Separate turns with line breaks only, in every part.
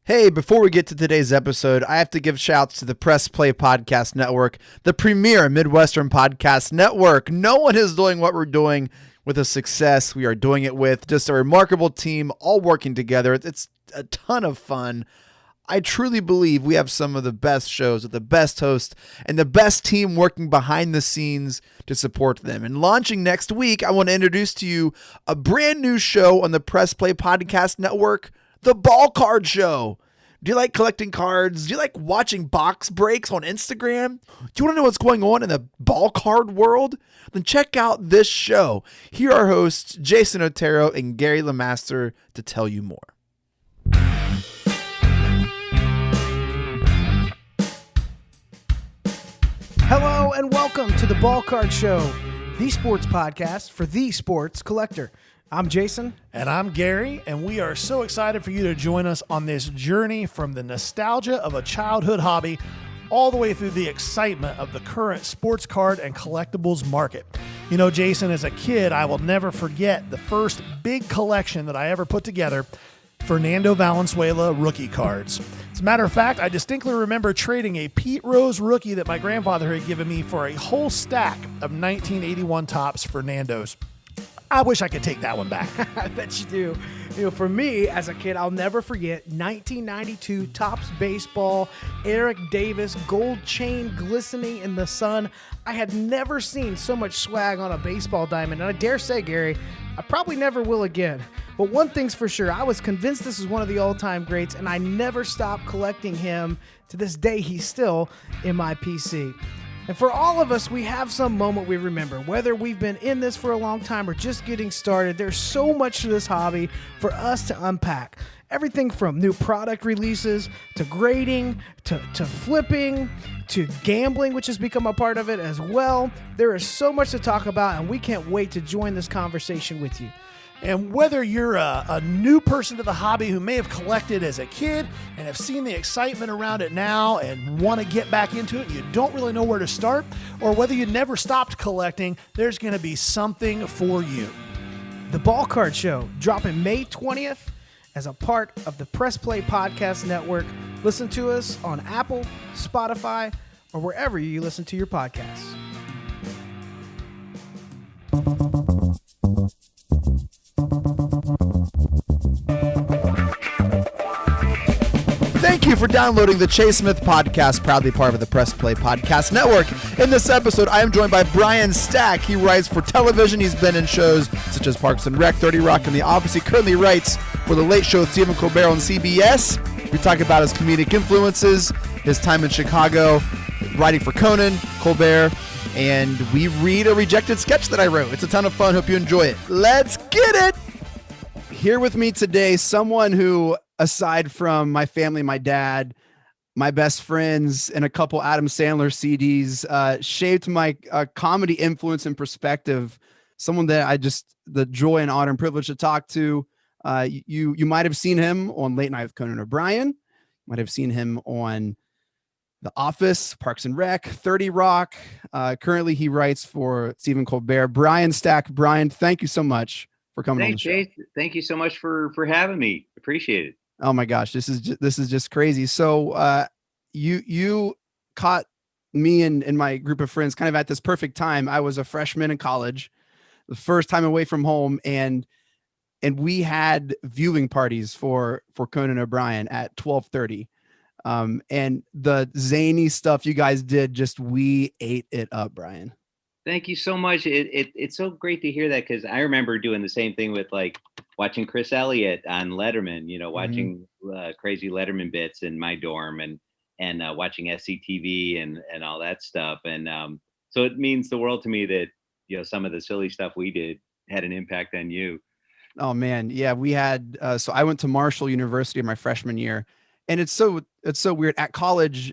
Hey, before we get to today's episode, I have to give shouts to the Press Play Podcast Network, the premier Midwestern podcast network. No one is doing what we're doing with the success we are doing it with. Just a remarkable team all working together. It's a ton of fun. I truly believe we have some of the best shows with the best hosts and the best team working behind the scenes to support them. And launching next week, I want to introduce to you a brand new show on the Press Play Podcast Network, The Ball Card Show. Do you like collecting cards? Do you like watching box breaks on Instagram? Do you want to know what's going on in the ball card world? Then check out this show. Here are hosts Jason Otero and Gary Lemaster to tell you more.
Hello and welcome to the Ball Card Show, the sports podcast for the sports collector. I'm Jason.
And I'm Gary, and we are so excited for you to join us on this journey from the nostalgia of a childhood hobby all the way through the excitement of the current sports card and collectibles market. You know, Jason, as a kid, I will never forget the first big collection that I ever put together, Fernando Valenzuela rookie cards. As a matter of fact, I distinctly remember trading a Pete Rose rookie that my grandfather had given me for a whole stack of 1981 Topps Fernandos. I wish I could take that one back.
I bet you do. You know, for me as a kid, I'll never forget 1992 Topps baseball, Eric Davis, gold chain glistening in the sun. I had never seen so much swag on a baseball diamond, and I dare say, Gary, I probably never will again. But one thing's for sure, I was convinced this is one of the all-time greats, and I never stopped collecting him. To this day, he's still in my PC. And for all of us, we have some moment we remember. Whether we've been in this for a long time or just getting started, there's so much to this hobby for us to unpack. Everything from new product releases, to grading, to flipping, to gambling, which has become a part of it as well. There is so much to talk about, and we can't wait to join this conversation with you.
And whether you're a new person to the hobby who may have collected as a kid and have seen the excitement around it now and want to get back into it, you don't really know where to start, or whether you never stopped collecting, there's going to be something for you.
The Ball Card Show, dropping May 20th as a part of the Press Play Podcast Network. Listen to us on Apple, Spotify, or wherever you listen to your podcasts.
Thank you for downloading the Chase Smith Podcast, proudly part of the Press Play Podcast Network. In this episode, I am joined by Brian Stack. He writes for television. He's been in shows such as Parks and Rec, 30 Rock, and The Office. He currently writes for The Late Show with Stephen Colbert on CBS. We talk about his comedic influences, his time in Chicago, writing for Conan, Colbert, and we read a rejected sketch that I wrote. It's a ton of fun. Hope you enjoy it. Let's get it! Here with me today, someone who, aside from my family, my dad, my best friends, and a couple Adam Sandler CDs, shaped my comedy influence and perspective. Someone that I just, the joy and honor and privilege to talk to. You might have seen him on Late Night with Conan O'Brien. Might have seen him on The Office, Parks and Rec, 30 Rock. Currently, he writes for Stephen Colbert. Brian Stack. Brian, thank you so much for coming on the show.
Jason. Thank you so much for having me. Appreciate it.
Oh my gosh, this is just crazy. So you caught me and my group of friends kind of at this perfect time. I was a freshman in college, the first time away from home, and we had viewing parties for Conan O'Brien at 12:30. And the zany stuff you guys did, we ate it up, Brian.
Thank you so much. It's so great to hear that, because I remember doing the same thing with like watching Chris Elliott on Letterman, watching crazy Letterman bits in my dorm and watching SCTV and all that stuff. And so it means the world to me that, some of the silly stuff we did had an impact on you.
Oh man. Yeah, we had, so I went to Marshall University in my freshman year, and it's so weird at college.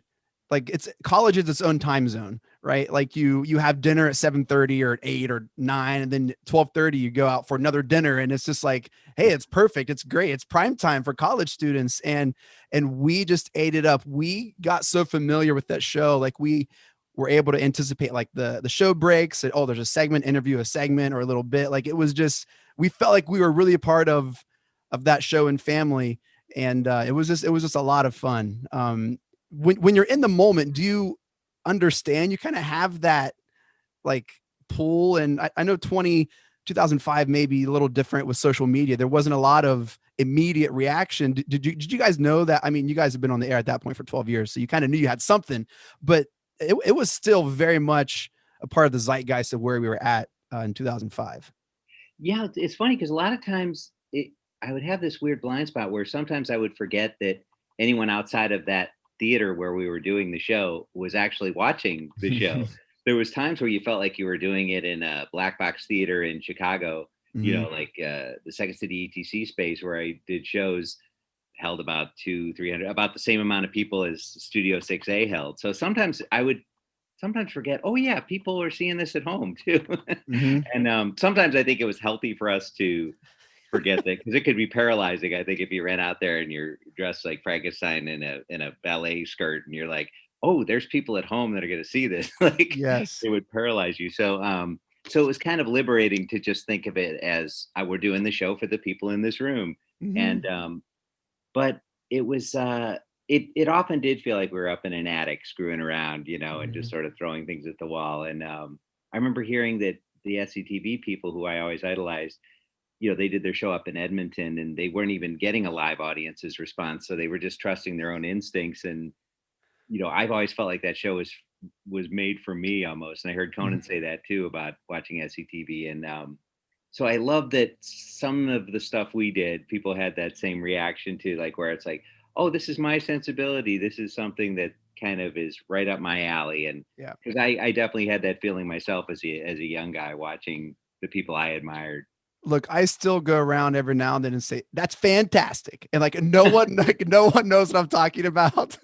Like college is its own time zone, right? Like you have dinner at 7:30 or at 8 or 9, and then 12:30 you go out for another dinner, and it's just like, hey, it's perfect, it's great, it's prime time for college students, and we just ate it up. We got so familiar with that show, like we were able to anticipate like the show breaks, and there's a segment, interview a segment or a little bit. Like it was just, we felt like we were really a part of that show and family. and it was just a lot of fun. When you're in the moment, do you understand? You kind of have that like pull, and I know 2005 may be a little different with social media. There wasn't a lot of immediate reaction. Did you guys know that? I mean, you guys have been on the air at that point for 12 years, so you kind of knew you had something, but it was still very much a part of the zeitgeist of where we were at in 2005.
Yeah, it's funny because a lot of times I would have this weird blind spot where sometimes I would forget that anyone outside of that theater where we were doing the show was actually watching the show. There was times where you felt like you were doing it in a black box theater in Chicago, like the Second City ETC space where I did shows held about 300, about the same amount of people as Studio 6A held. So sometimes I would forget, oh yeah, people are seeing this at home too. And sometimes I think it was healthy for us to forget that, because it could be paralyzing. I think if you ran out there and you're dressed like Frankenstein in a ballet skirt and you're like, oh, there's people at home that are going to see this, like,
Yes.
it would paralyze you. So it was kind of liberating to just think of it as we're doing the show for the people in this room. And but it was it often did feel like we were up in an attic screwing around, and just sort of throwing things at the wall. And I remember hearing that the SCTV people, who I always idolized, they did their show up in Edmonton and they weren't even getting a live audience's response. So they were just trusting their own instincts. And, I've always felt like that show was made for me almost. And I heard Conan say that too about watching SCTV. And so I love that some of the stuff we did, people had that same reaction to, like, where it's like, oh, this is my sensibility. This is something that kind of is right up my alley. And
Yeah.
because I definitely had that feeling myself as a young guy watching the people I admired.
Look, I still go around every now and then and say, that's fantastic. And like, no one knows what I'm talking about,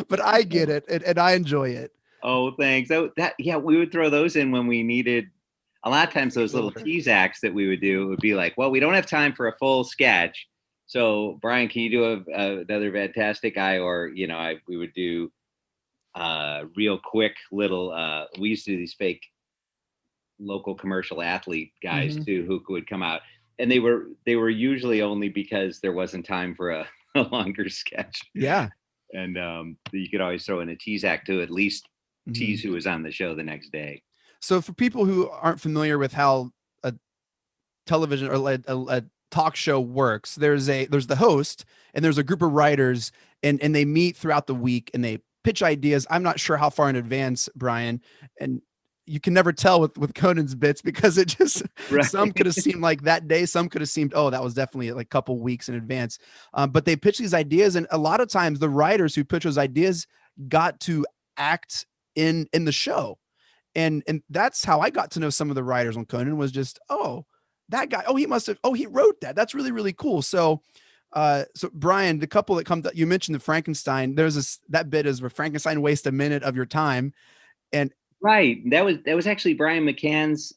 but I get it. And I enjoy it.
Oh, thanks. Yeah, we would throw those in when we needed. A lot of times those little tease acts that we would do, it would be like, well, we don't have time for a full sketch. So Brian, can you do another fantastic guy? Or, we would do real quick little, we used to do these fake local commercial athlete guys too, who would come out, and they were usually only because there wasn't time for a longer sketch.
Yeah.
And you could always throw in a tease act to at least tease who was on the show the next day.
So for people who aren't familiar with how a television or a talk show works, there's the host and there's a group of writers, and they meet throughout the week and they pitch ideas. I'm not sure how far in advance, Brian, and you can never tell with Conan's bits, because it just, some could have seemed like that day. Some could have seemed, oh, that was definitely like a couple weeks in advance. But they pitch these ideas. And a lot of times the writers who pitch those ideas got to act in the show. And that's how I got to know some of the writers on Conan, was just, oh, that guy, he wrote that. That's really, really cool. So Brian, the couple that come, you mentioned the Frankenstein, that bit is where Frankenstein wastes a minute of your time. And
right. That was actually Brian McCann's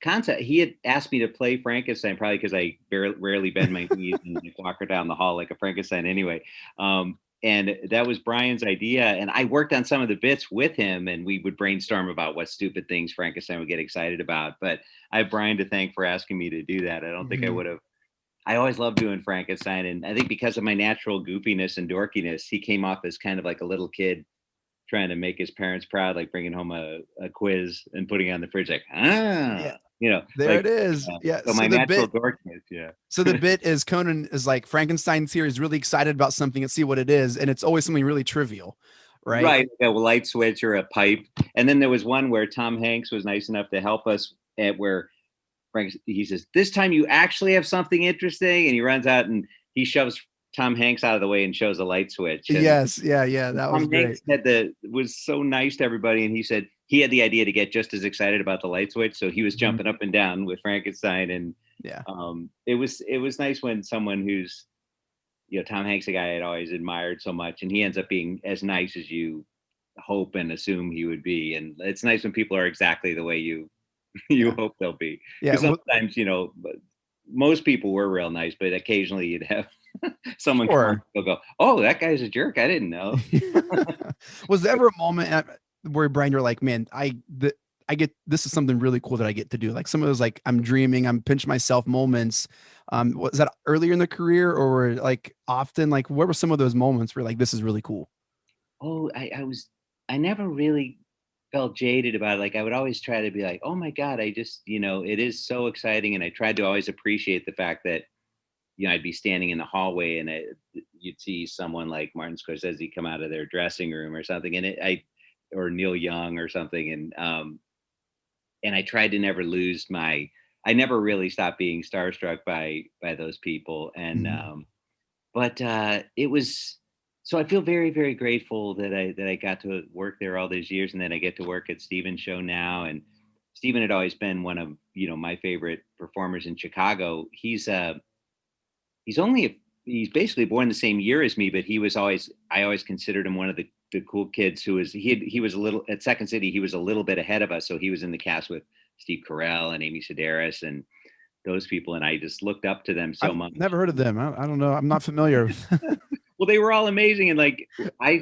concept. He had asked me to play Frankenstein, probably because I rarely bend my knees and walk her down the hall like a Frankenstein anyway. And that was Brian's idea. And I worked on some of the bits with him, and we would brainstorm about what stupid things Frankenstein would get excited about. But I have Brian to thank for asking me to do that. I don't think I would have. I always loved doing Frankenstein. And I think because of my natural goofiness and dorkiness, he came off as kind of like a little kid trying to make his parents proud, like bringing home a quiz and putting it on the fridge, like, there
it is. Yeah.
So my natural dorkiness. Yeah.
So the bit is Conan is like, Frankenstein's here. He's really excited about something and see what it is. And it's always something really trivial. Right.
Right. A light switch or a pipe. And then there was one where Tom Hanks was nice enough to help us where he says, this time you actually have something interesting. And he runs out and he shoves Tom Hanks out of the way and shows a light switch. And
yes. Yeah. That was great.
Hanks was so nice to everybody. And he said he had the idea to get just as excited about the light switch. So he was jumping up and down with Frankenstein. And it was nice when someone who's, Tom Hanks, a guy I'd always admired so much, and he ends up being as nice as you hope and assume he would be. And it's nice when people are exactly the way you hope they'll be. Yeah. Sometimes, most people were real nice, but occasionally you'd have someone will go, oh, that guy's a jerk. I didn't know.
Was there ever a moment where, Brian, you're like, man, I get, this is something really cool that I get to do. Like some of those, like I'm dreaming, I'm pinch myself moments. Was that earlier in the career or like often, like what were some of those moments where like, this is really cool?
Oh, I never really felt jaded about it. Like I would always try to be like, oh my God, I just, it is so exciting. And I tried to always appreciate the fact that, I'd be standing in the hallway and you'd see someone like Martin Scorsese come out of their dressing room or something. And or Neil Young or something. And I tried to never I never really stopped being starstruck by those people. And,
Mhm.
but it was, so I feel very, very grateful that I got to work there all those years, and then I get to work at Steven's show now. And Steven had always been one of my favorite performers in Chicago. He's basically born the same year as me, but I always considered him one of the cool kids who was he was a little at Second City. He was a little bit ahead of us, so he was in the cast with Steve Carell and Amy Sedaris and those people, and I just looked up to them so
I've
much.
never heard of them. I don't know. I'm not familiar.
Well, they were all amazing, and like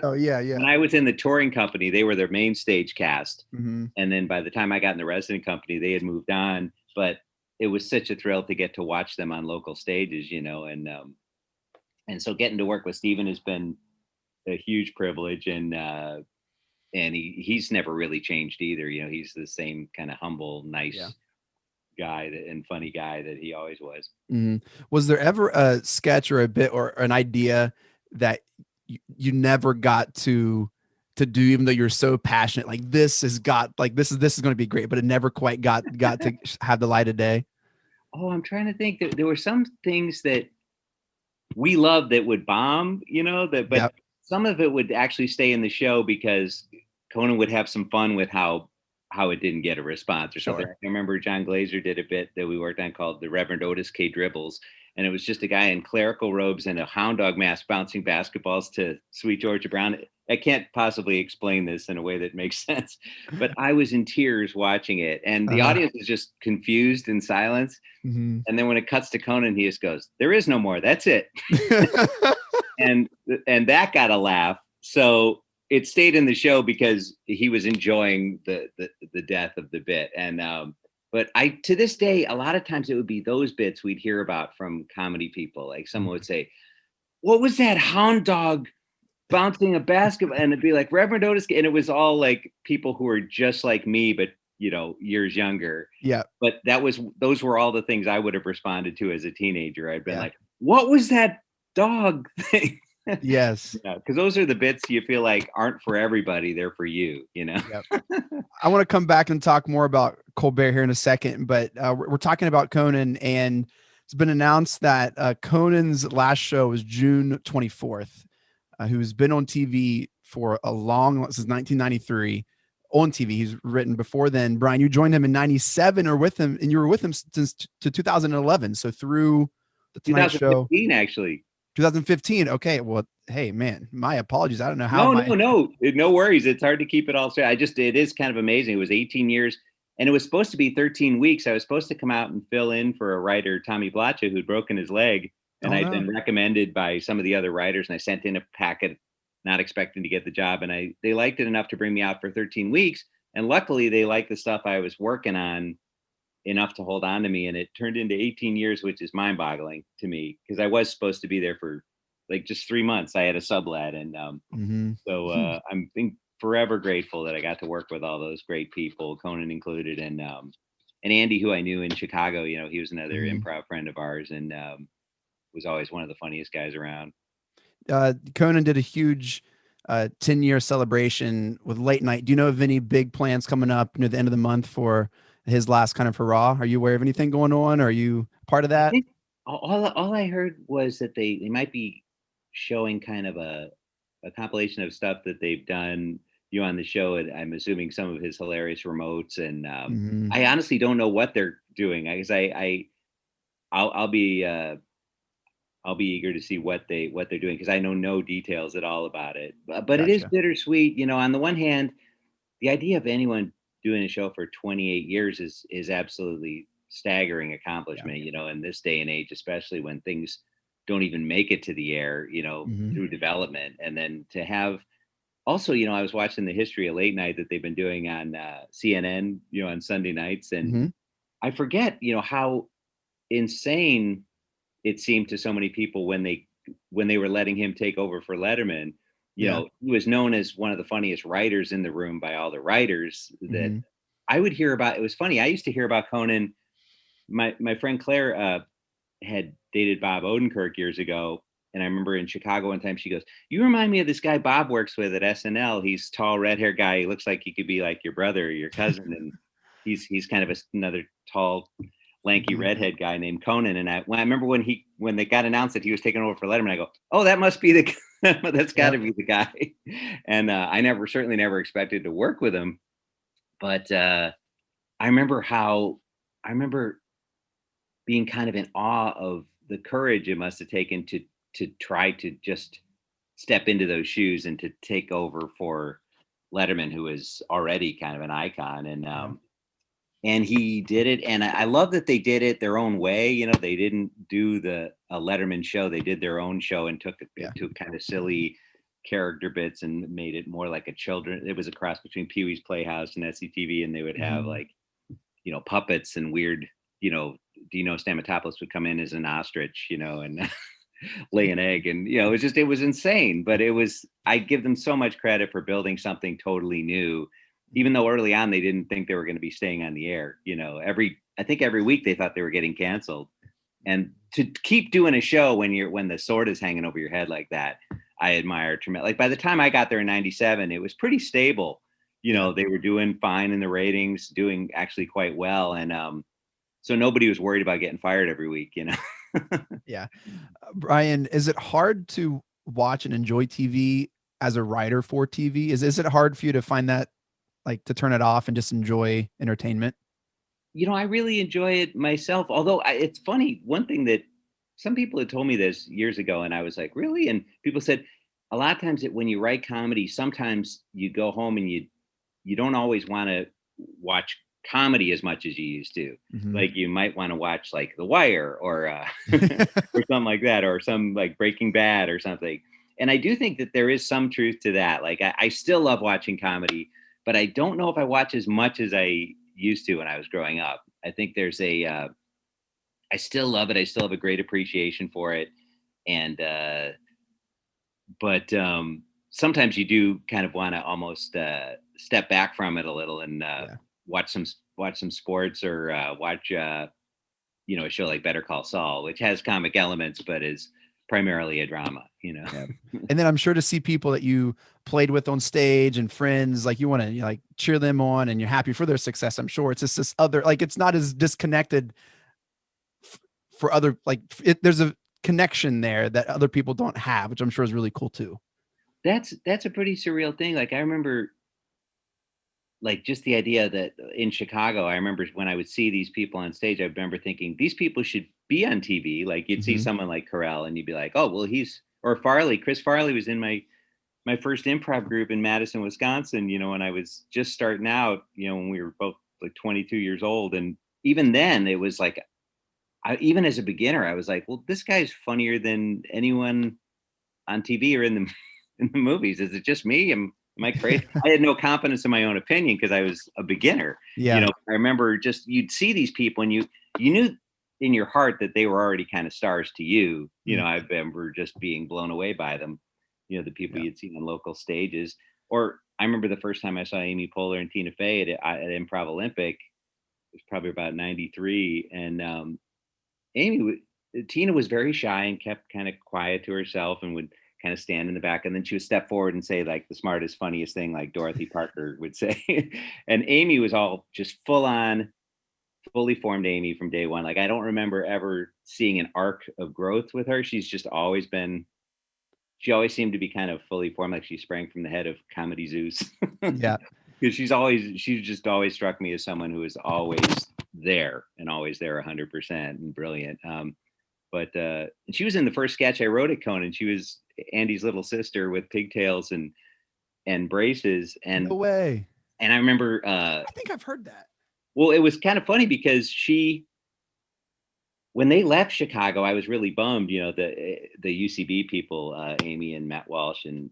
Oh yeah.
when
Yeah.
I was in the touring company, they were their main stage cast,
Hmm.
and then by the time I got in the resident company, they had moved on. But it was such a thrill to get to watch them on local stages, and so getting to work with Steven has been a huge privilege, and he's never really changed either. He's the same kind of humble,
Yeah.
nice guy and funny guy that he always was.
Hmm. Was there ever a sketch or a bit or an idea that you never got to do, even though you're so passionate? Like this is going to be great, but it never quite got to have the light of day.
Oh, I'm trying to think. There were some things that we loved that would bomb, but
Yep.
some of it would actually stay in the show because Conan would have some fun with how it didn't get a response or something.
Sure.
I remember John Glazer did a bit that we worked on called the Reverend Otis K. Dribbles. And it was just a guy in clerical robes and a hound dog mask bouncing basketballs to Sweet Georgia Brown. I can't possibly explain this in a way that makes sense, but I was in tears watching it. And the
Uh-huh.
audience was just confused in silence.
Hmm.
And then when it cuts to Conan, he just goes, "There is no more. That's it." and and that got a laugh. So it stayed in the show because he was enjoying the death of the bit. And but I to this day, a lot of times it would be those bits we'd hear about from comedy people. Like someone would say, "What was that hound dog bouncing a basketball?" And it'd be like Reverend Otis, and it was all like people who were just like me, but years younger.
Yeah.
But those were all the things I would have responded to as a teenager. I'd been
Yeah.
like, "What was that dog thing?"
Yes.
Yeah, because those are the bits you feel like aren't for everybody; they're for you.
Yep. I want to come back and talk more about Colbert here in a second, but we're talking about Conan, and it's been announced that Conan's last show was June 24th. Who's been on TV for a long, since 1993 on TV. He's written before then. Brian, you joined him in 97 or with him, and you were with him since to 2011. So through the Tonight Show,
2015, actually.
2015. Okay. Well, hey, man, my apologies. I don't know how
No,
my,
no, no worries. It's hard to keep it all straight. It is kind of amazing. It was 18 years, and it was supposed to be 13 weeks. I was supposed to come out and fill in for a writer, Tommy Blacha, who'd broken his leg, and
oh
I'd
no.
been recommended by some of the other writers, and I sent in a packet, not expecting to get the job, and they liked it enough to bring me out for 13 weeks, and luckily they liked the stuff I was working on enough to hold on to me, and it turned into 18 years, which is mind-boggling to me because I was supposed to be there for like just 3 months. I had a sublet, and
Mm-hmm.
so I'm forever grateful that I got to work with all those great people, Conan included, and Andy, who I knew in Chicago. He was another
Mm-hmm.
improv friend of ours, and was always one of the funniest guys around.
Conan did a huge 10-year celebration with late night. Do you know of any big plans coming up near the end of the month for his last kind of hurrah? Are you aware of anything going on? Are you part of
I
that?
think all I heard was that they might be showing kind of a compilation of stuff that they've done on the show, and I'm assuming some of his hilarious remotes. And
Mm-hmm.
I honestly don't know what they're doing. I guess I'll be eager to see what they're doing because I know no details at all about it. But it is
Gotcha.
bittersweet. On the one hand, the idea of anyone doing a show for 28 years is absolutely staggering
Yeah.
accomplishment. In this day and age, especially when things don't even make it to the air.
Mm-hmm.
Through development, and then to have also, I was watching the history of late night that they've been doing on CNN, on Sunday nights. And
Hmm.
I forget, how insane it seemed to so many people when they were letting him take over for Letterman.
Yeah.
He was known as one of the funniest writers in the room by all the writers that
Hmm.
I would hear about. It was funny. I used to hear about Conan. My friend Claire had dated Bob Odenkirk years ago. And I remember in Chicago one time she goes, "You remind me of this guy Bob works with at SNL. He's tall, red hair guy. He looks like he could be like your brother or your cousin." And he's kind of another tall, lanky
Hmm.
redhead guy named Conan. And I remember when they got announced that he was taking over for Letterman, I go, "Oh, that must be the that's got to
Yep.
be the guy." And I certainly never expected to work with him, but I remember how I remember being kind of in awe of the courage it must have taken to try to just step into those shoes and to take over for Letterman, who is already kind of an icon.
Yeah.
And he did it, and I love that they did it their own way. They didn't do the a Letterman show; they did their own show and
Yeah.
took kind of silly character bits and made it more like a children. It was a cross between Pee Wee's Playhouse and SCTV, and they would have
Hmm.
like puppets and weird. Dino Stamatopoulos would come in as an ostrich, and lay an egg, and it was insane. But I give them so much credit for building something totally new, even though early on they didn't think they were going to be staying on the air. I think every week they thought they were getting canceled, and to keep doing a show when the sword is hanging over your head like that, I admire tremendously. Like by the time I got there in '97, it was pretty stable.
Yeah.
They were doing fine in the ratings, doing actually quite well, and so nobody was worried about getting fired every week.
Yeah. Brian, is it hard to watch and enjoy TV as a writer for TV? Is it hard for you to find that, like, to turn it off and just enjoy entertainment?
I really enjoy it myself. Although it's funny, one thing that some people had told me this years ago, and I was like, really? And people said a lot of times that when you write comedy, sometimes you go home and you don't always want to watch comedy as much as you used to.
Hmm.
Like you might want to watch like The Wire or or something like that, or some like Breaking Bad or something. And I do think that there is some truth to that. Like I still love watching comedy, but I don't know if I watch as much as I used to when I was growing up. I think I still love it. I still have a great appreciation for it. And, but sometimes you do kind of want to almost step back from it a little and
Yeah.
watch some sports or watch a show like Better Call Saul, which has comic elements but is primarily a drama.
Yeah. And then I'm sure to see people that you played with on stage and friends, like you want to like cheer them on and you're happy for their success. I'm sure it's just this other, like, it's not as disconnected for other, like there's a connection there that other people don't have, which I'm sure is really cool too.
That's a pretty surreal thing. Like I remember like just the idea that in Chicago, I remember when I would see these people on stage, I remember thinking these people should be on TV. Like you'd see
Hmm.
someone like Carell and you'd be like, oh, well, or Farley. Chris Farley was in my first improv group in Madison, Wisconsin, when I was just starting out, when we were both like 22 years old. And even then it was like, even as a beginner, I was like, well, this guy's funnier than anyone on TV or in the in the movies. Is it just me? Am I crazy? I had no confidence in my own opinion because I was a beginner.
Yeah.
I remember just you'd see these people and you knew in your heart that they were already kind of stars to you.
Mhm.
I remember just being blown away by them. The people
Yeah.
you'd seen on local stages. Or I remember the first time I saw Amy Poehler and Tina Fey at Improv Olympic. It was probably about '93, and Tina was very shy and kept kind of quiet to herself and would kind of stand in the back. And then she would step forward and say like the smartest, funniest thing, like Dorothy Parker would say. And Amy was all just full on, fully formed Amy from day one. Like I don't remember ever seeing an arc of growth with her. She always seemed to be kind of fully formed, like she sprang from the head of Comedy Zeus.
Yeah.
Because she's just always struck me as someone who is always there and always there 100% and brilliant. But she was in the first sketch I wrote at Conan. She was Andy's little sister with pigtails and braces.
No
And
way.
I remember,
I think I've heard that.
well, it was kind of funny because when they left Chicago, I was really bummed. The UCB people, Amy and Matt Walsh and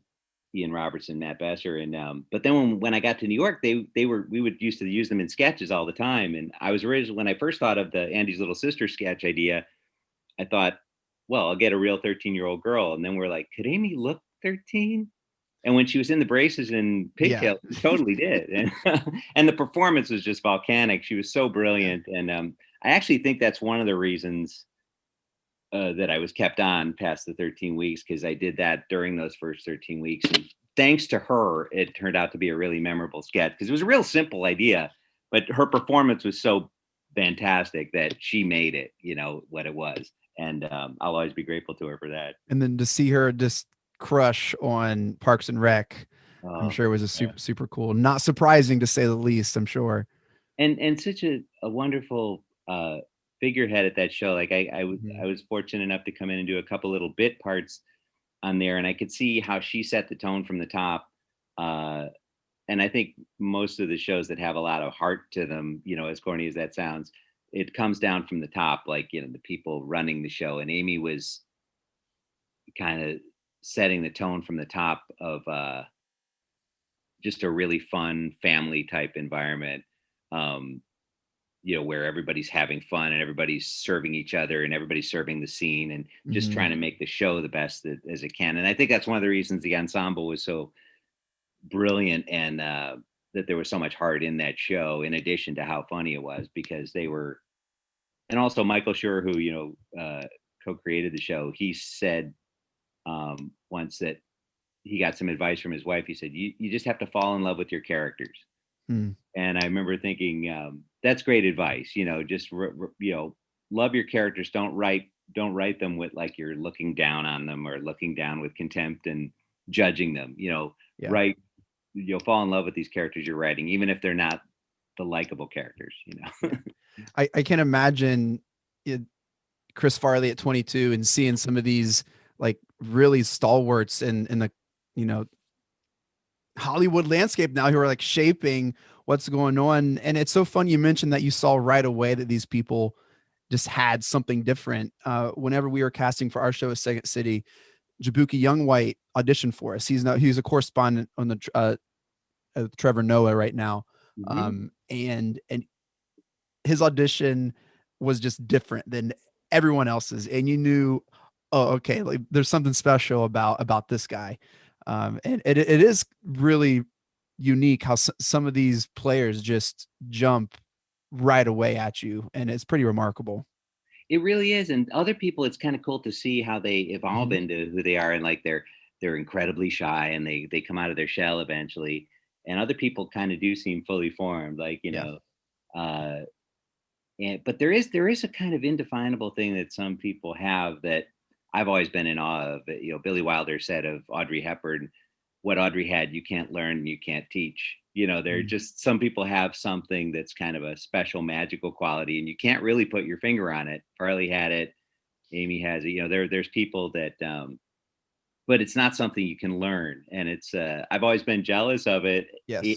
Ian Robertson, Matt Besser, and but then when I got to New York, we would used to use them in sketches all the time. And I was originally, when I first thought of the Andy's Little Sister sketch idea, I thought, well, I'll get a real 13-year-old girl. And then we're like, could Amy look 13? And when she was in the braces and pigtails, she totally did. And and the performance was just volcanic. She was so brilliant. And I actually think that's one of the reasons that I was kept on past the 13 weeks, because I did that during those first 13 weeks. And thanks to her, it turned out to be a really memorable sketch, because it was a real simple idea, but her performance was so fantastic that she made it, what it was. And I'll always be grateful to her for that.
And then to see her just crush on Parks and Rec, I'm sure it was a super cool, not surprising to say the least, I'm sure.
And such a wonderful figurehead at that show. Like I was fortunate enough to come in and do a couple little bit parts on there, and I could see how she set the tone from the top. And I think most of the shows that have a lot of heart to them, as corny as that sounds, it comes down from the top, like, the people running the show. And Amy was kind of setting the tone from the top of just a really fun family type environment. Where everybody's having fun and everybody's serving each other and everybody's serving the scene and just trying to make the show the best as it can. And I think that's one of the reasons the ensemble was so brilliant, and that there was so much heart in that show, in addition to how funny it was, because they were, and also Michael Schur, who, co-created the show, he said once that he got some advice from his wife. He said, you just have to fall in love with your characters. And I remember thinking, that's great advice. Just love your characters. Don't write them with like you're looking down on them or looking down with contempt and judging them. Write. Fall in love with these characters you're writing, even if they're not the likable characters.
I can imagine Chris Farley at 22 and seeing some of these like really stalwarts in the Hollywood landscape now who are like shaping what's going on. And it's so fun. You mentioned that you saw right away that these people just had something different. Whenever we were casting for our show at Second City, Jabuki Youngwhite auditioned for us. He's a correspondent on the Trevor Noah right now. And his audition was just different than everyone else's. And you knew, oh, okay, like there's something special about this guy. And it is really unique how some of these players just jump right away at you, and it's pretty remarkable.
It really is. And other people, it's kind of cool to see how they evolve into who they are, and like they're incredibly shy and they come out of their shell eventually. And other people kind of do seem fully formed, like, but there is a kind of indefinable thing that some people have that I've always been in awe of. Billy Wilder said of Audrey Hepburn, what Audrey had, you can't learn, you can't teach. They're just, some people have something that's kind of a special magical quality and you can't really put your finger on it. Farley had it. Amy has it. There's people that, but it's not something you can learn. And it's, I've always been jealous of it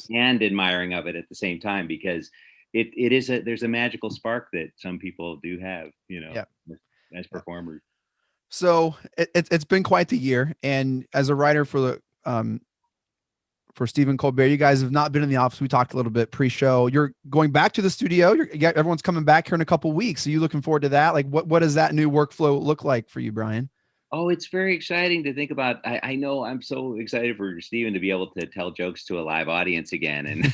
and admiring of it at the same time, because there's a magical spark that some people do have, as performers.
So it's been quite the year. And as a writer for Stephen Colbert, you guys have not been in the office. We talked a little bit pre-show. You're going back to the studio. Everyone's coming back here in a couple of weeks. Are you looking forward to that? Like, what does that new workflow look like for you, Brian?
Oh, it's very exciting to think about. I know I'm so excited for Stephen to be able to tell jokes to a live audience again. And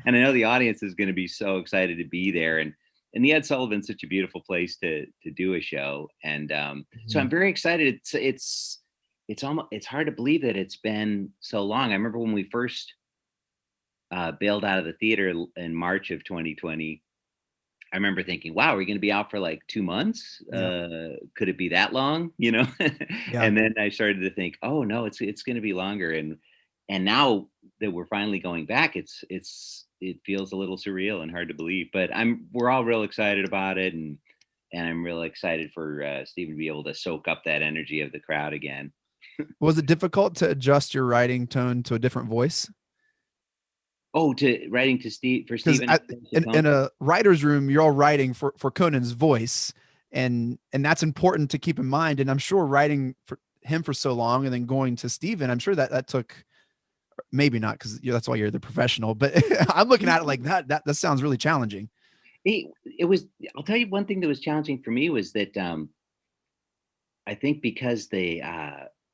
and I know the audience is going to be so excited to be there. And the Ed Sullivan's such a beautiful place to do a show. And so I'm very excited. It's hard to believe that it's been so long. I remember when we first bailed out of the theater in March of 2020, I remember thinking, wow, we're going to be out for like 2 months. Could it be that long? And then I started to think, oh no, it's going to be longer. And now that we're finally going back, it feels a little surreal and hard to believe, but we're all real excited about it. And I'm real excited for Stephen to be able to soak up that energy of the crowd again.
Was it difficult to adjust your writing tone to a different voice?
Oh, to writing to Stephen
in a writer's room, you're all writing for Conan's voice, and that's important to keep in mind. And I'm sure writing for him for so long and then going to Steven, I'm sure that took, maybe not because that's why you're the professional, but I'm looking at it like that sounds really challenging.
It was, I'll tell you one thing that was challenging for me was that I think because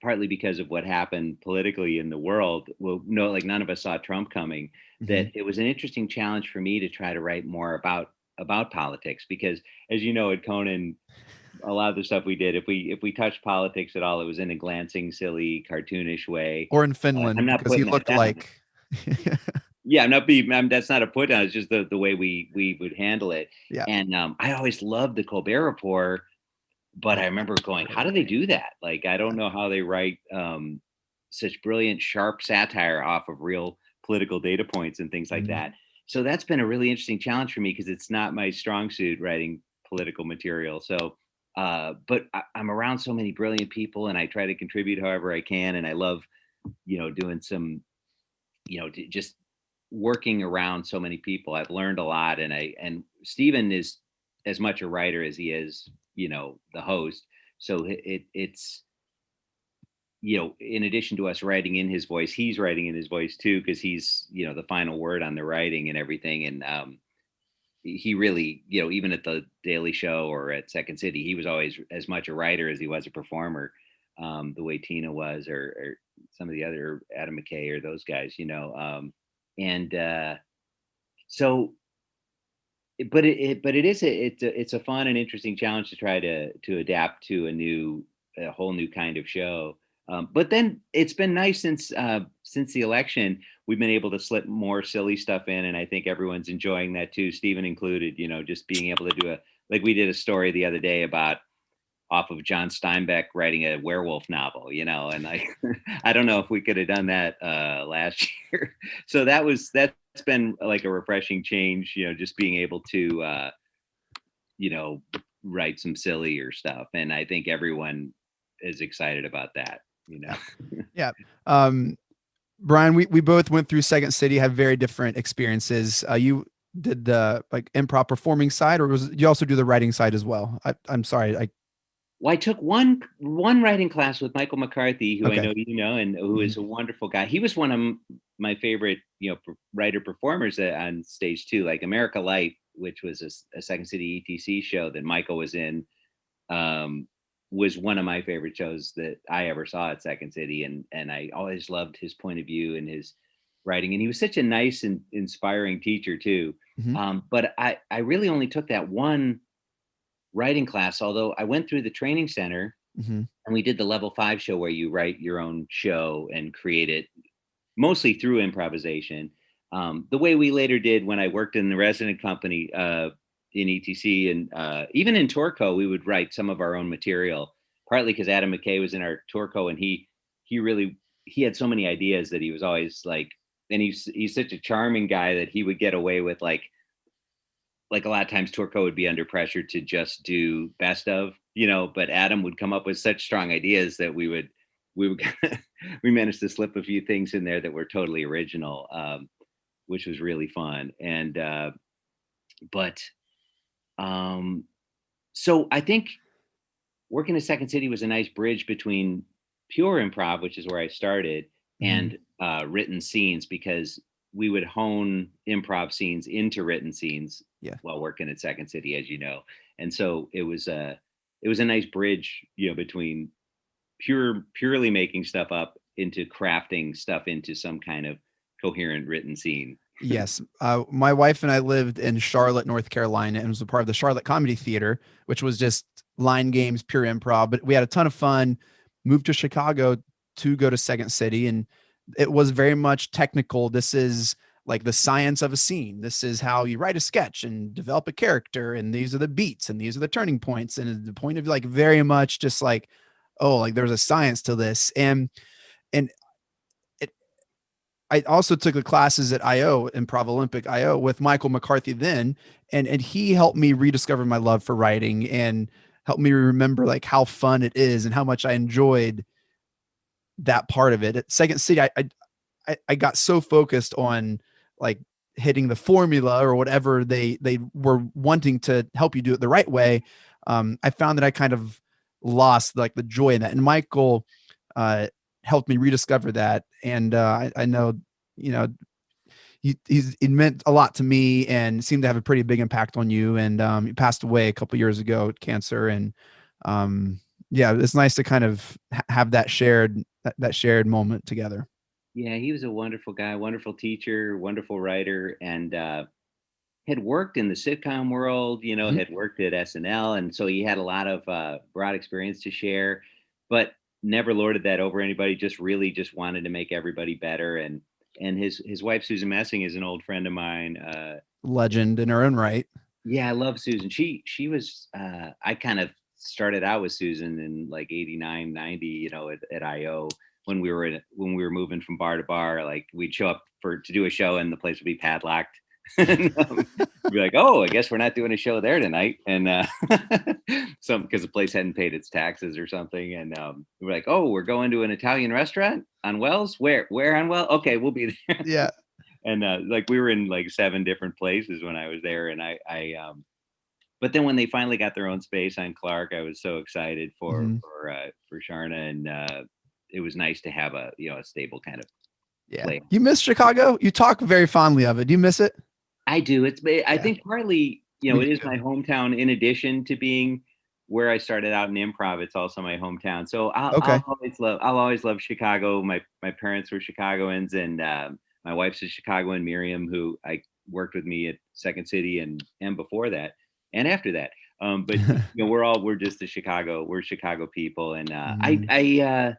partly because of what happened politically in the world, well, no, like none of us saw Trump coming, that it was an interesting challenge for me to try to write more about politics, because as you know, at Conan, a lot of the stuff we did, if we touched politics at all, it was in a glancing, silly, cartoonish way.
Or in
I'm
Finland,
not
because he
putting that
looked
down.
like.
Yeah, that's not a put down. It's just the way we would handle it.
Yeah.
And I always loved the Colbert Report, but I remember going, how do they do that? Like, I don't know how they write such brilliant, sharp satire off of real political data points and things like that. So that's been a really interesting challenge for me, because it's not my strong suit, writing political material. So, but I'm around so many brilliant people, and I try to contribute however I can. And I love, doing some, just working around so many people. I've learned a lot, and Stephen is as much a writer as he is, the host. So it's, in addition to us writing in his voice, he's writing in his voice too, because he's, the final word on the writing and everything. And he really, even at the Daily Show or at Second City, he was always as much a writer as he was a performer, the way Tina was, or some of the other Adam McKay or those guys, and so, but it's a fun and interesting challenge to try to adapt to a whole new kind of show. But then it's been nice since the election, we've been able to slip more silly stuff in, and I think everyone's enjoying that too, Stephen included. Just being able to do like we did a story the other day about off of John Steinbeck writing a werewolf novel, and I don't know if we could have done that last year. So that's been like a refreshing change, just being able to write some sillier stuff, and I think everyone is excited about that.
Yeah. Brian, we both went through Second City, have very different experiences. You did the like improv performing side, or you also do the writing side as well? I'm sorry.
Well, I took one writing class with Michael McCarthy, who I know and who is a wonderful guy. He was one of my favorite, writer performers on stage too. Like America Light, which was a Second City ETC show that Michael was in, was one of my favorite shows that I ever saw at Second City, and I always loved his point of view and his writing. And he was such a nice and inspiring teacher too. But I really only took that one writing class, although I went through the training center and we did the level 5 show where you write your own show and create it mostly through improvisation. The way we later did when I worked in the resident company in ETC, and even in Torco, we would write some of our own material, partly because Adam McKay was in our Torco, and he had so many ideas that he was always like, and he's such a charming guy that he would get away with like a lot of times Torco would be under pressure to just do best of, but Adam would come up with such strong ideas that we managed to slip a few things in there that were totally original, which was really fun. And, so I think working at Second City was a nice bridge between pure improv, which is where I started, and written scenes, because we would hone improv scenes into written scenes while working at Second City, as you know. And so it was a nice bridge, between purely making stuff up into crafting stuff into some kind of coherent written scene.
Yes. My wife and I lived in Charlotte, North Carolina, and was a part of the Charlotte Comedy Theater, which was just line games, pure improv, but we had a ton of fun. Moved to Chicago to go to Second City, and it was very much technical. This is like the science of a scene. This is how you write a sketch and develop a character. And these are the beats and these are the turning points. And the point of like very much just like, oh, like there's a science to this. And I also took the classes at IO, Improv Olympic IO, with Michael McCarthy then. And he helped me rediscover my love for writing and helped me remember like how fun it is and how much I enjoyed that part of it. At Second City, I got so focused on like hitting the formula or whatever they were wanting to help you do it the right way. I found that I kind of lost like the joy in that. And Michael helped me rediscover that. And I know, he meant a lot to me and seemed to have a pretty big impact on you. And he passed away a couple years ago with cancer. And it's nice to kind of have that shared moment together.
Yeah, he was a wonderful guy, wonderful teacher, wonderful writer, and had worked in the sitcom world, had worked at SNL. And so he had a lot of broad experience to share, but never lorded that over anybody, just wanted to make everybody better. And his wife, Susan Messing, is an old friend of mine.
Legend in her own right.
Yeah, I love Susan. She was, I kind of started out with Susan in like 89, 90, at IO when we were moving from bar to bar. Like we'd show up to do a show and the place would be padlocked. And, we'd be like, oh, I guess we're not doing a show there tonight. And because the place hadn't paid its taxes or something. And we're like, oh, we're going to an Italian restaurant on Wells. Where on Wells? Okay, we'll be there.
Yeah.
And like we were in like 7 different places when I was there. And I but then when they finally got their own space on Clark, I was so excited for Sharna, and it was nice to have a stable kind of place.
You miss Chicago? You talk very fondly of it. Do you miss it?
I do. I think partly, it is my hometown. In addition to being where I started out in improv, it's also my hometown. So I'll always love Chicago. My parents were Chicagoans, and my wife's a Chicagoan, Miriam, who I worked with me at Second City and before that and after that. But we're just we're Chicago people, and I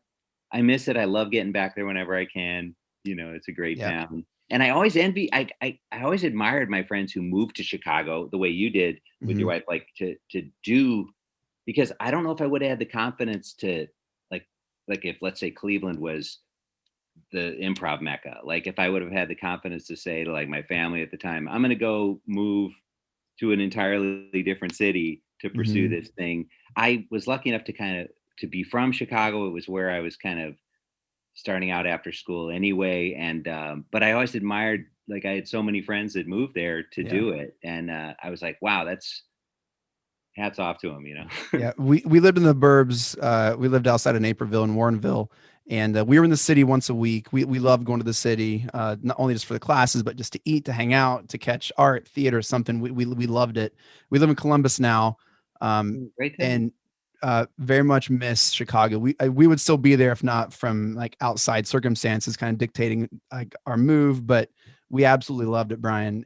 miss it. I love getting back there whenever I can. It's a great town. And I always I always admired my friends who moved to Chicago the way you did with your wife, like to do, because I don't know if I would have had the confidence to like if, let's say, Cleveland was the improv mecca, like if I would have had the confidence to say to like my family at the time, I'm going to go move to an entirely different city to pursue this thing. I was lucky enough to be from Chicago. It was where I was kind of starting out after school anyway. And, but I always admired, like I had so many friends that moved there to do it. And I was like, wow, that's hats off to them,
Yeah. We lived in the burbs. We lived outside of Naperville and Warrenville, and we were in the city once a week. We loved going to the city, not only just for the classes, but just to eat, to hang out, to catch art, theater, something. We loved it. We live in Columbus now.
Great thing.
And very much miss Chicago. We would still be there if not from like outside circumstances kind of dictating like our move, but we absolutely loved it, Brian.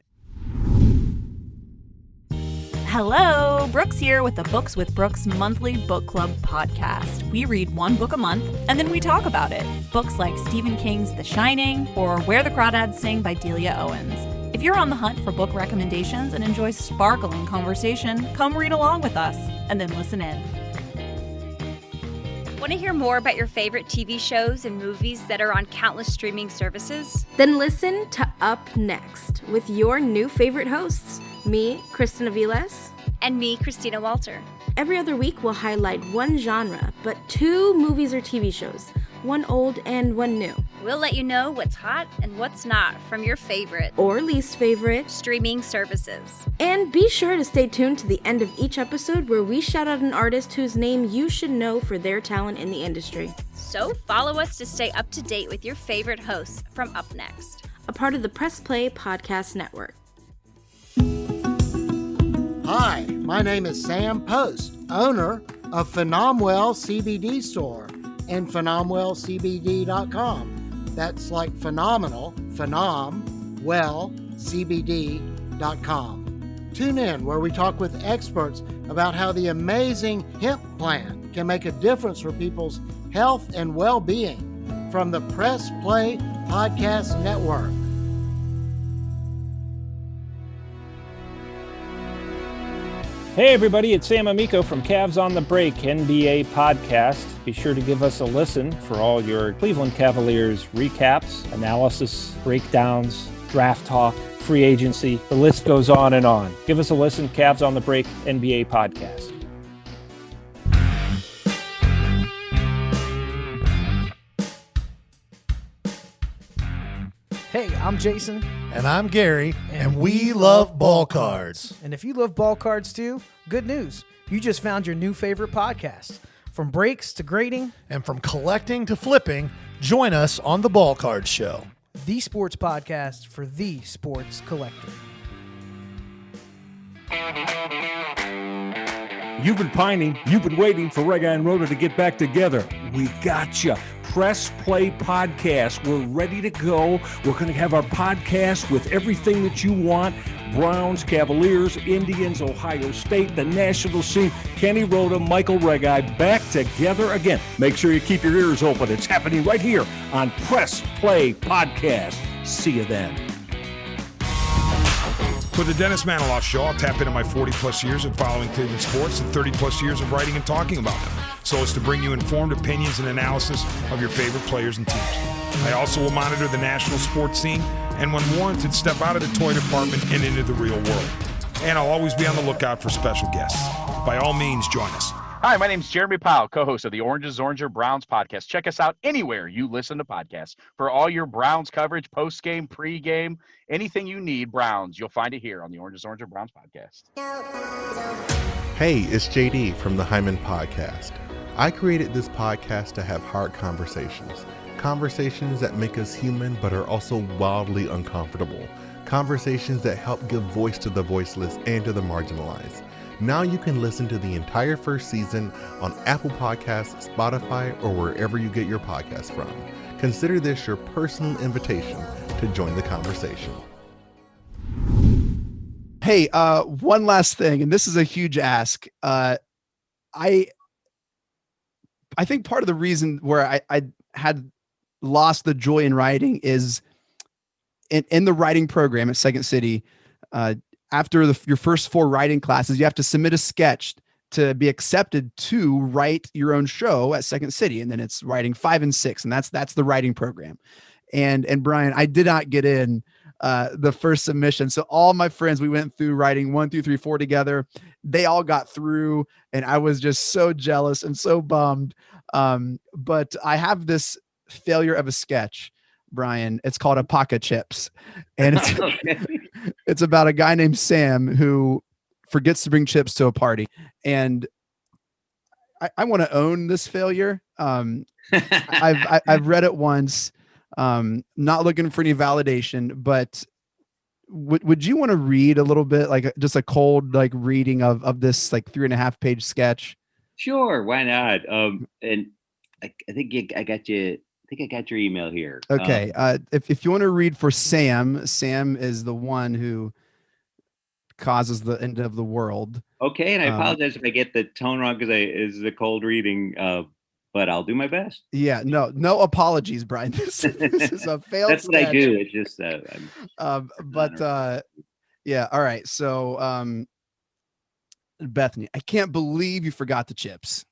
Hello, Brooks here with the Books with Brooks monthly book club podcast. We read one book a month and then we talk about it. Books like Stephen King's The Shining or Where the Crawdads Sing by Delia Owens. If you're on the hunt for book recommendations and enjoy sparkling conversation, come read along with us and then listen in.
Want to hear more about your favorite TV shows and movies that are on countless streaming services?
Then listen to Up Next with your new favorite hosts, me, Kristen Aviles,
And me, Christina Walter.
Every other week we'll highlight one genre, but 2 movies or TV shows, one old and one new.
We'll let you know what's hot and what's not from your favorite
or least favorite
streaming services.
And be sure to stay tuned to the end of each episode where we shout out an artist whose name you should know for their talent in the industry.
So follow us to stay up to date with your favorite hosts from Up Next,
a part of the Press Play Podcast Network.
Hi, my name is Sam Post, owner of Phenomwell CBD Store and PhenomwellCBD.com. That's like phenomenal, PhenomwellCBD.com. Tune in where we talk with experts about how the amazing hemp plant can make a difference for people's health and well-being from the Press Play Podcast Network.
Hey everybody, it's Sam Amico from Cavs on the Break NBA podcast. Be sure to give us a listen for all your Cleveland Cavaliers recaps, analysis, breakdowns, draft talk, free agency. The list goes on and on. Give us a listen, Cavs on the Break NBA podcast.
Hey, I'm Jason.
And I'm Gary, and we love ball cards.
And if you love ball cards too, good news. You just found your new favorite podcast. From breaks to grading,
And from collecting to flipping, join us on the Ball Card Show.
the sports podcast for the sports collector.
You've been pining, you've been waiting for Rega and Rhoda to get back together. We got you. Press Play Podcast. We're ready to go. We're going to have our podcast with everything that you want. Browns, Cavaliers, Indians, Ohio State, the national scene. Kenny Rhoda, Michael Regai back together again. Make sure you keep your ears open. It's happening right here on Press Play Podcast. See you then.
For the Dennis Maniloff Show, I'll tap into my 40-plus years of following Cleveland sports and 30-plus years of writing and talking about them, so as to bring you informed opinions and analysis of your favorite players and teams. I also will monitor the national sports scene and, when warranted, step out of the toy department and into the real world. And I'll always be on the lookout for special guests. By all means, join us.
Hi, my name's Jeremy Powell, co-host of the Oranges, Oranger, Browns podcast. Check us out anywhere you listen to podcasts. For all your Browns coverage, post-game, pre-game, anything you need Browns, you'll find it here on the Oranges, Oranger, Browns podcast.
Hey, it's JD from the Hyman Podcast. I created this podcast to have hard conversations. Conversations that make us human but are also wildly uncomfortable. Conversations that help give voice to the voiceless and to the marginalized. Now you can listen to the entire first season on Apple Podcasts, Spotify, or wherever you get your podcasts from. Consider this your personal invitation to join the conversation.
Hey, one last thing, and this is a huge ask. I think part of the reason where I had lost the joy in writing is in the writing program at Second City. After your first 4 writing classes, you have to submit a sketch to be accepted to write your own show at Second City. And then it's writing 5 and 6. And that's the writing program. And Brian, I did not get in the first submission. So all my friends, we went through writing 1, 2, 3, 4 together. They all got through and I was just so jealous and so bummed. But I have this failure of a sketch, Brian. It's called A Pocket Chips. And it's, it's about a guy named Sam who forgets to bring chips to a party. And I want to own this failure. I've read it once, not looking for any validation, but would you want to read a little bit, like just a cold, like reading of this like 3.5 page sketch?
Sure. Why not? And I think I got you. I think I got your email here.
Okay. If you want to read for Sam is the one who causes the end of the world.
Okay. And I apologize if I get the tone wrong because it's the cold reading, but I'll do my best.
Yeah. No apologies, Brian. This is a failed
That's
sketch.
what I do. It's just,
yeah. All right. So, Bethany, I can't believe you forgot the chips.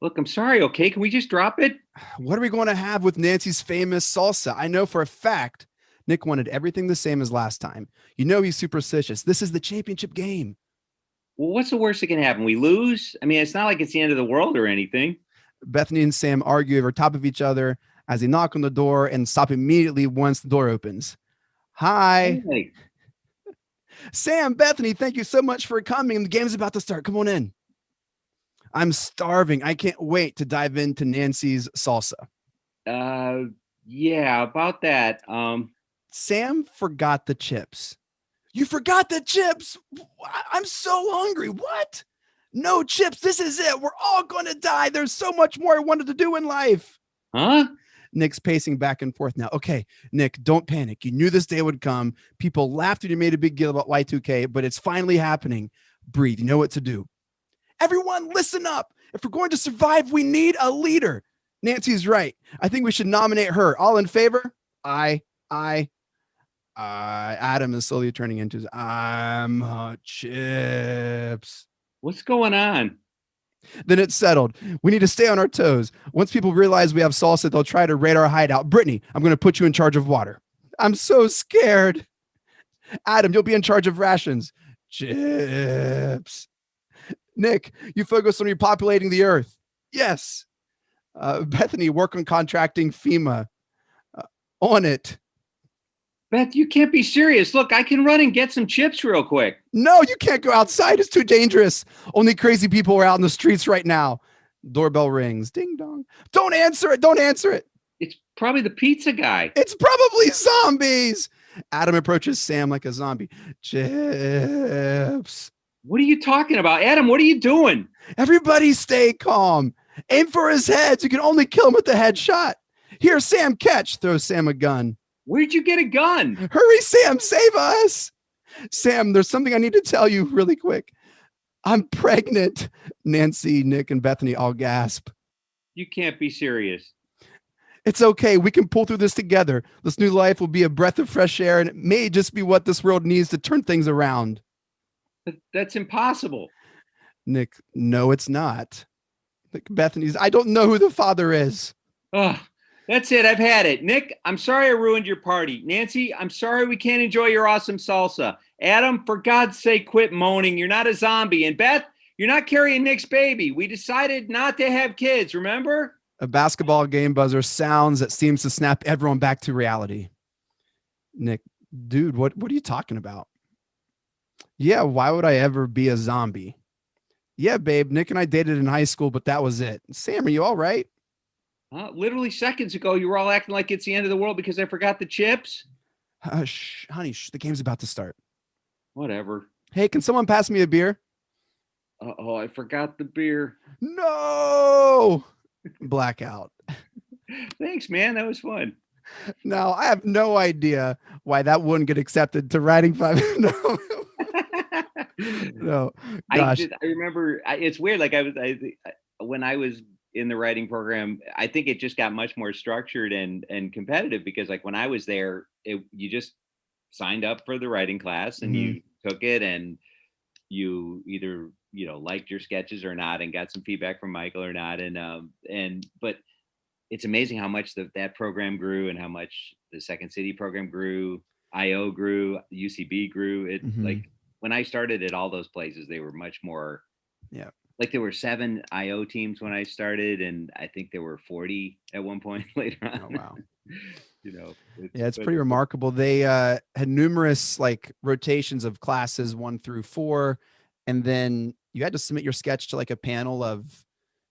Look, I'm sorry. Okay. Can we just drop it?
What are we going to have with Nancy's famous salsa? I know for a fact Nick wanted everything the same as last time. You know he's superstitious. This is the championship game.
Well, what's the worst that can happen? We lose? I mean, it's not like it's the end of the world or anything.
Bethany and Sam argue over top of each other as they knock on the door and stop immediately once the door opens. Hi.
Hey.
Sam, Bethany, thank you so much for coming. The game's about to start. Come on in. I'm starving. I can't wait to dive into Nancy's salsa.
Yeah, about that.
Sam forgot the chips. You forgot the chips? I'm so hungry. What? No chips. This is it. We're all going to die. There's so much more I wanted to do in life.
Huh?
Nick's pacing back and forth now. Okay, Nick, don't panic. You knew this day would come. People laughed when you made a big deal about Y2K, but it's finally happening. Breathe. You know what to do. Everyone, listen up. If we're going to survive, we need a leader. Nancy's right. I think we should nominate her. All in favor? Aye. Adam is slowly turning into chips.
What's going on?
Then it's settled. We need to stay on our toes. Once people realize we have salsa, they'll try to raid our hideout. Brittany, I'm going to put you in charge of water. I'm so scared. Adam, you'll be in charge of rations. Chips. Nick, you focus on repopulating the earth. Yes. Bethany, work on contracting FEMA. On it.
Beth, you can't be serious. Look, I can run and get some chips real quick.
No, you can't go outside. It's too dangerous. Only crazy people are out in the streets right now. Doorbell rings. Ding dong. Don't answer it. Don't answer it.
It's probably the pizza guy.
It's probably zombies. Adam approaches Sam like a zombie. Chips.
What are you talking about? Adam, what are you doing?
Everybody stay calm. Aim for his head. You can only kill him with the headshot. Here, Sam, catch. Throws Sam a gun.
Where'd you get a gun?
Hurry, Sam, save us. Sam, there's something I need to tell you really quick. I'm pregnant. Nancy, Nick, and Bethany all gasp.
You can't be serious.
It's okay. We can pull through this together. This new life will be a breath of fresh air, and it may just be what this world needs to turn things around.
But that's impossible.
Nick, no, it's not. Nick, Bethany's, I don't know who the father is.
Oh, that's it. I've had it. Nick, I'm sorry I ruined your party. Nancy, I'm sorry we can't enjoy your awesome salsa. Adam, for God's sake, quit moaning. You're not a zombie. And Beth, you're not carrying Nick's baby. We decided not to have kids, remember?
A basketball game buzzer sounds that seems to snap everyone back to reality. Nick, dude, what are you talking about? Yeah, why would I ever be a zombie? Yeah, babe, Nick and I dated in high school, but that was it. Sam, are you all right?
Literally seconds ago, you were all acting like it's the end of the world because I forgot the chips.
Honey, the game's about to start.
Whatever.
Hey, can someone pass me a beer?
Uh-oh, I forgot the beer.
No! Blackout.
Thanks, man. That was fun.
Now, I have no idea why that wouldn't get accepted to writing 5. No. Gosh.
I remember, it's weird. Like when I was in the writing program, I think it just got much more structured and competitive because like when I was there, you just signed up for the writing class and you took it and you either liked your sketches or not and got some feedback from Michael or not but it's amazing how much that program grew and how much the Second City program grew. IO grew, UCB grew. Like when I started at all those places, they were much more.
Yeah.
Like there were 7 IO teams when I started, and I think there were 40 at one point later on.
Oh wow.
It's
pretty remarkable. They had numerous like rotations of classes 1 through 4, and then you had to submit your sketch to like a panel of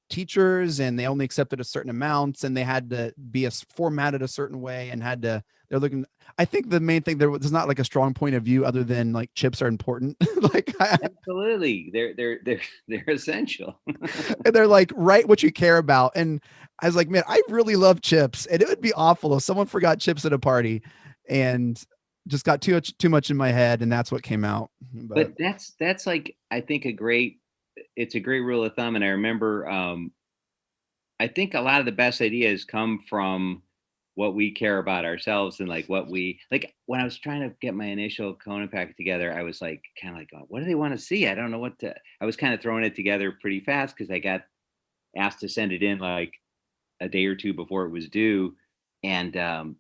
teachers, and they only accepted a certain amounts, and they had to be formatted a certain way, and they're looking. I think the main thing there's not like a strong point of view other than like chips are important.
Absolutely, they're essential.
And they're like, write what you care about. And I was like, man, I really love chips, and it would be awful if someone forgot chips at a party and just got too much in my head, and that's what came out.
But that's like, I think it's a great rule of thumb. And I remember, I think a lot of the best ideas come from what we care about ourselves and like what we like. When I was trying to get my initial Conan pack together, I was like, kind of like, what do they want to see? I don't know I was kind of throwing it together pretty fast because I got asked to send it in like a day or two before it was due. And a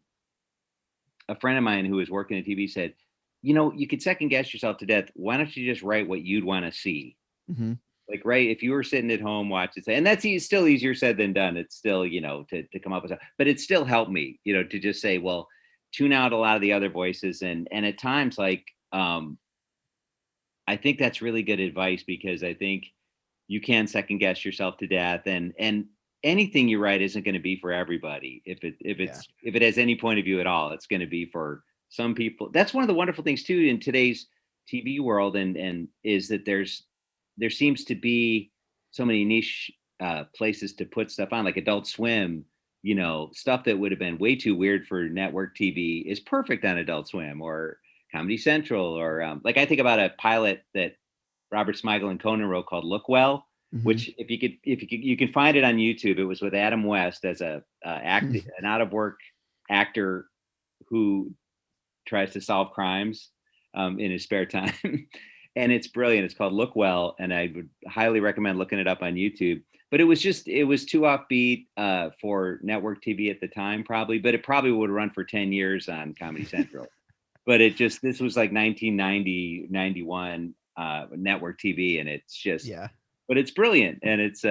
friend of mine who was working at TV said, you could second guess yourself to death. Why don't you just write what you'd want to see?
Mm-hmm.
Like, right, if you were sitting at home watching, and that's still easier said than done. It's still, to come up with, but it still helped me, to just say, well, tune out a lot of the other voices. And at times, like, I think that's really good advice because I think you can second guess yourself to death, and anything you write isn't going to be for everybody. If it has any point of view at all, it's going to be for some people. That's one of the wonderful things too in today's TV world, and is that there seems to be so many niche places to put stuff on, like Adult Swim. Stuff that would have been way too weird for network TV is perfect on Adult Swim or Comedy Central, or like I think about a pilot that Robert Smigel and Conan wrote called Look Well, which if you can find it on YouTube. It was with Adam West as an out of work actor who tries to solve crimes in his spare time. And it's brilliant. It's called Look Well, and I would highly recommend looking it up on YouTube. But it was too offbeat for network TV at the time, probably. But it probably would run for 10 years on Comedy Central. But this was like 1990, 91 network TV, and it's just But it's brilliant, and it's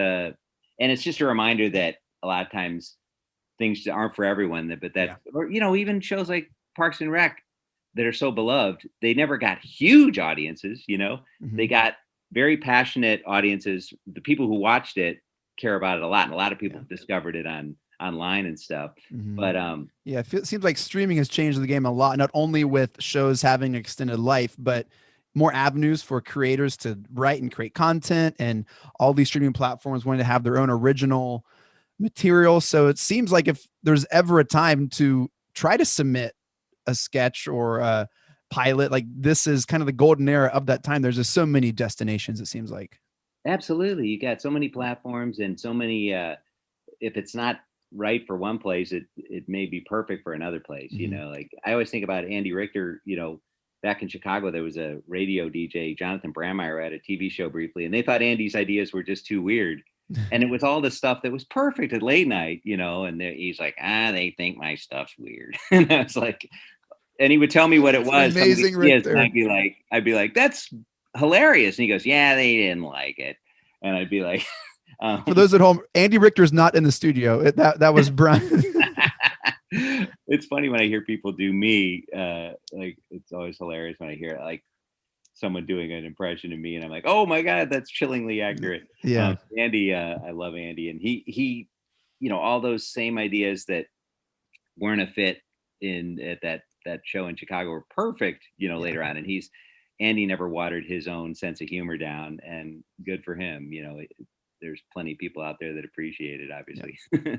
just a reminder that a lot of times things aren't for everyone. Or even shows like Parks and Rec that are so beloved, they never got huge audiences, They got very passionate audiences. The people who watched it care about it a lot, and a lot of people discovered it online and stuff. But
yeah, it seems like streaming has changed the game a lot, not only with shows having an extended life, but more avenues for creators to write and create content, and all these streaming platforms wanting to have their own original material. So it seems like if there's ever a time to try to submit a sketch or a pilot, like this is kind of the golden era of that time. There's just so many destinations, it seems like.
absolutely, you got so many platforms and so many. If it's not right for one place, it may be perfect for another place. You know, like I always think about Andy Richter. You know, back in Chicago, there was a radio DJ, Jonathan Brandmeier, had a TV show briefly, and they thought Andy's ideas were just too weird. And it was all the stuff that was perfect at late night, you know, and he's like, they think my stuff's weird. And I was like, and he would tell me what it was.
Amazing, Richter.
And I'd be like, that's hilarious. And he goes, yeah, they didn't like it. And I'd be like,
for those at home, Andy Richter's not in the studio. That was Brian.
It's funny when I hear people do me, like it's always hilarious when I hear like someone doing an impression of me, and I'm like, oh my God, that's chillingly accurate.
Yeah.
Andy, I love Andy, and he, you know, all those same ideas that weren't a fit at that show in Chicago were perfect, you know, later on. And Andy never watered his own sense of humor down, and good for him. You know, there's plenty of people out there that appreciate it, obviously.
Yeah.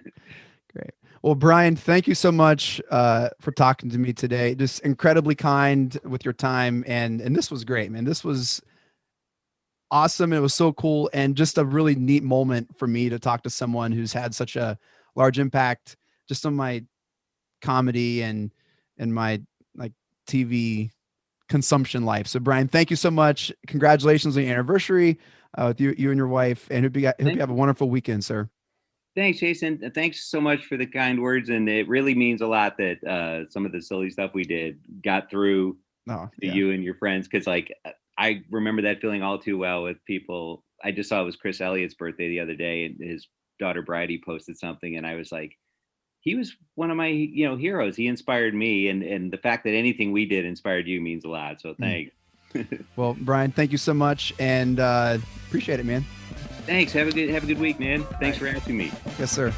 Great. Well, Brian, thank you so much for talking to me today. Just incredibly kind with your time. And this was great, man. This was awesome. It was so cool. And just a really neat moment for me to talk to someone who's had such a large impact just on my comedy and my like TV consumption life. So Brian, thank you so much. Congratulations on your anniversary with you and your wife. And hope you have a wonderful weekend, sir.
Thanks, Jason. Thanks so much for the kind words. And it really means a lot that some of the silly stuff we did got through to you and your friends. Cause like, I remember that feeling all too well with people. I just saw it was Chris Elliott's birthday the other day, and his daughter Bridie posted something, and I was like, he was one of my, you know, heroes. He inspired me. And the fact that anything we did inspired you means a lot. So thanks.
Well, Brian, thank you so much. And appreciate it, man.
Thanks. Have a good week, man. Thanks for asking me.
Yes, sir.